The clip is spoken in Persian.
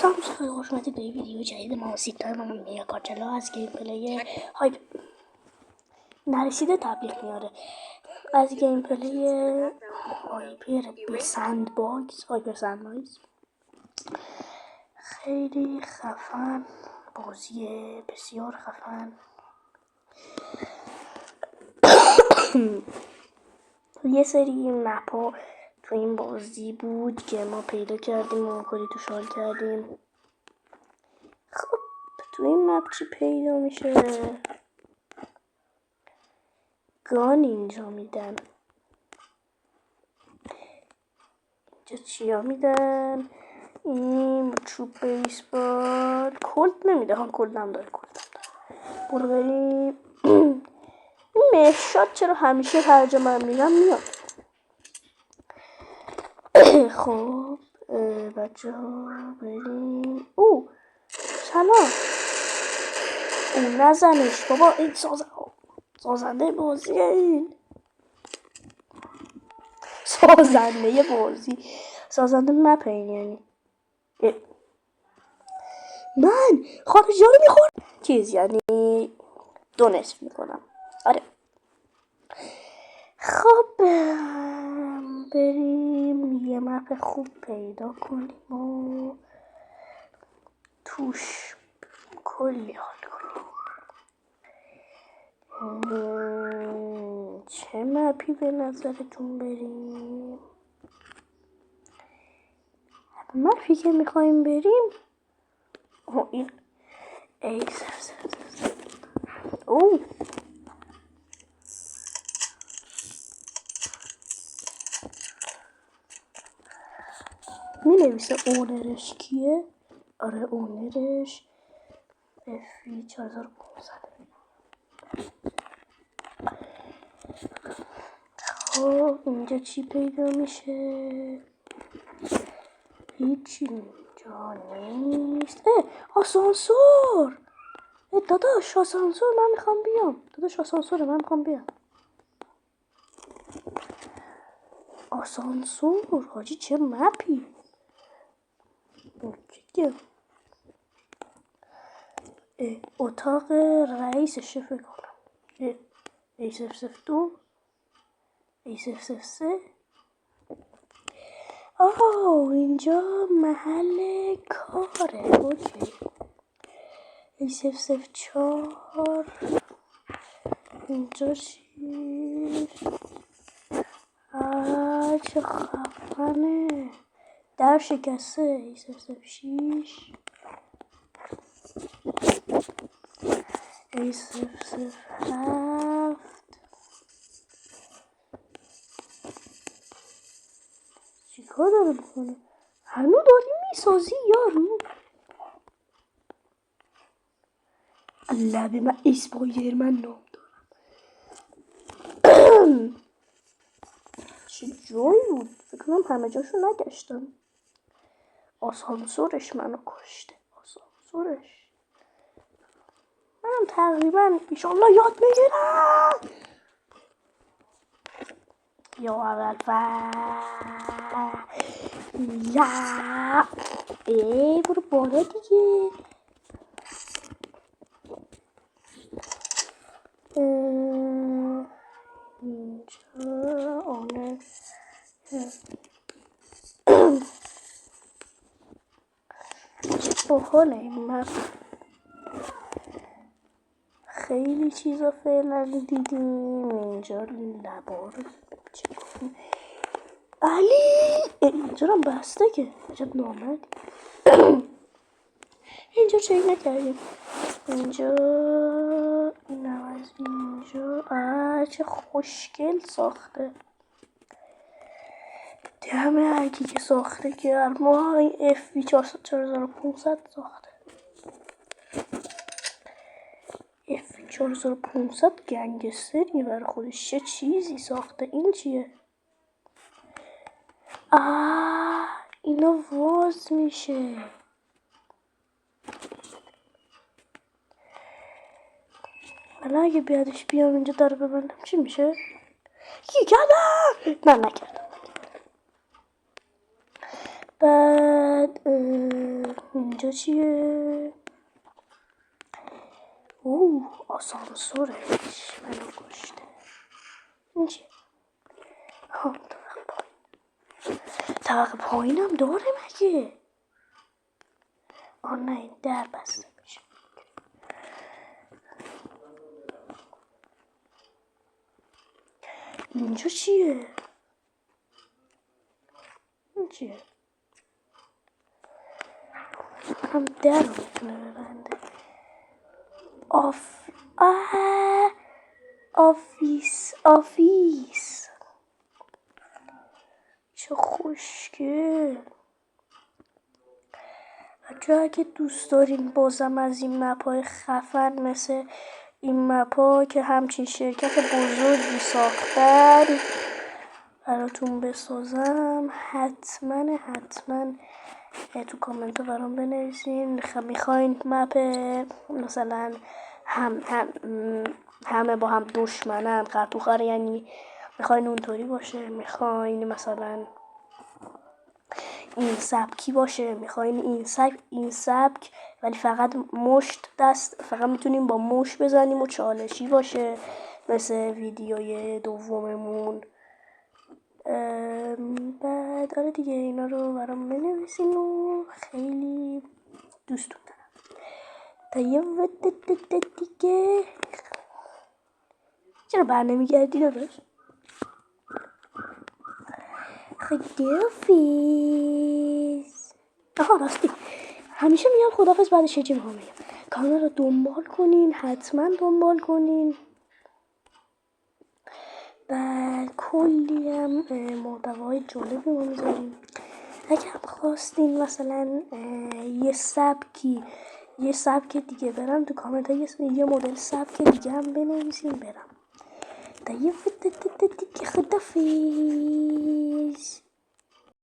سلام خیلی خوش اومدید به ویدیو جدید ما تایم من میا کارچلا از گیم پلی هایپ نرسیده تبلیغ میاره از گیم پلی هایپر سند باکس خیلی خفن، بازی بسیار خفن. یه سری مپا تو این بازی بود که ما پیدا کردیم و کلی توش حال کردیم. خب تو این مپ چی پیدا میشه؟ گان اینجا میدن. اینجا چیا میدن؟ این چوب بیسبال کلت نمیده ها، کلت هم داره. برو بریم. این مهشاد چرا همیشه ترجمه من میگم میاد. خب بچه ها بریم. او سلام. او نزنش بابا، این سازنده بازی، این سازنده بازی، سازنده مپ این یعنی من خارجی ها رو میخورم چیز، یعنی دو نصف میکنم. آره خب بریم یه مپ خوب پیدا کنیم و توش کلی حال کنیم. چه مپی به نظرتون بریم؟ مپی که میخوایم بریم این او می نویسه اونرش کیه؟ آره اونرش افی 4500. خب اینجا چی پیدا میشه؟ هیچی اینجا نیست. آسانسور. داداش آسانسور، من میخوام بیام. داداش آسانسور، من میخوام بیام. آسانسور حاجی چه مپی. اتاق رئیسشه فکر کنم. A002 A003. اینجا محل کاره. اوکی. A004 اینجا چی؟ چه خفنه. در شکسته. A006 A007 چیکار داره میکنه؟ هنو داری میسازی یارو؟ الله به من اسپایدرمن نام دارم. چه جایی بود؟ فکر کنم همه جاشو نگشتم. آسانسورش منو کشته. آسانسورش منم تقریبا ایشالله یاد میگیرم. یا اول برو بالا دیگه. اینجا آنه بخونه این مپ. خیلی چیزا فعلا دیدیم. اینجا لبار چه کنیم؟ علی اینجا رو بسته که عجب نامد. اینجا چک نکردیم. اینجا اینم از اینجا. چه خوشگل ساخته. دمه هرکی که ساخته که ما این FV 4500 ساخته. FV 4500 گنگستری برای خودش چه چیزی ساخته. این چیه؟ اینا واز میشه. حالا اگه بیادش بیام اینجا داره ببندم چی میشه؟ کردم. نه نکردم. بعد اینجا چیه؟ اوه آسانسورش منو کشته. این چیه؟ ها طبقه پایینم داره مگه؟ آه نه این در بسته میشه. اینجا چیه؟ این چیه؟ هم در رو میتونه ببنده. آفیس چه خوشگل. بچه اگه دوست دارین بازم از این مپای خفن مثل این مپا که همچین شرکت بزرگی ساختن براتون بسازم، حتما تو کامنت ها برام بنویسین میخواین مپ مثلا همه با هم دشمنن قطوخر، یعنی میخواین اونطوری باشه، میخواین مثلا این سبکی باشه، میخواین این سبک ولی فقط مشت دست، فقط میتونیم با مشت بزنیم و چالشی باشه مثل ویدیوی دوممون. بعد آره دیگه اینا رو برام بنویسین و خیلی دوستون دارم. تا یه وقت دیگه چرا بر نمیگردی داداش؟ خداحافظ. آها راستی همیشه میگم خداحافظ، بعدش چی میگم؟ کانال رو دنبال کنین، حتما دنبال کنین. بعد کلی هم محتوای جالبی ما میذاریم. اگر خواستین مثلا یه سبک دیگه برم تو کامنت ها یه مدل سبک دیگه هم بنویسین برم. تا یه دیگه خداحافظ.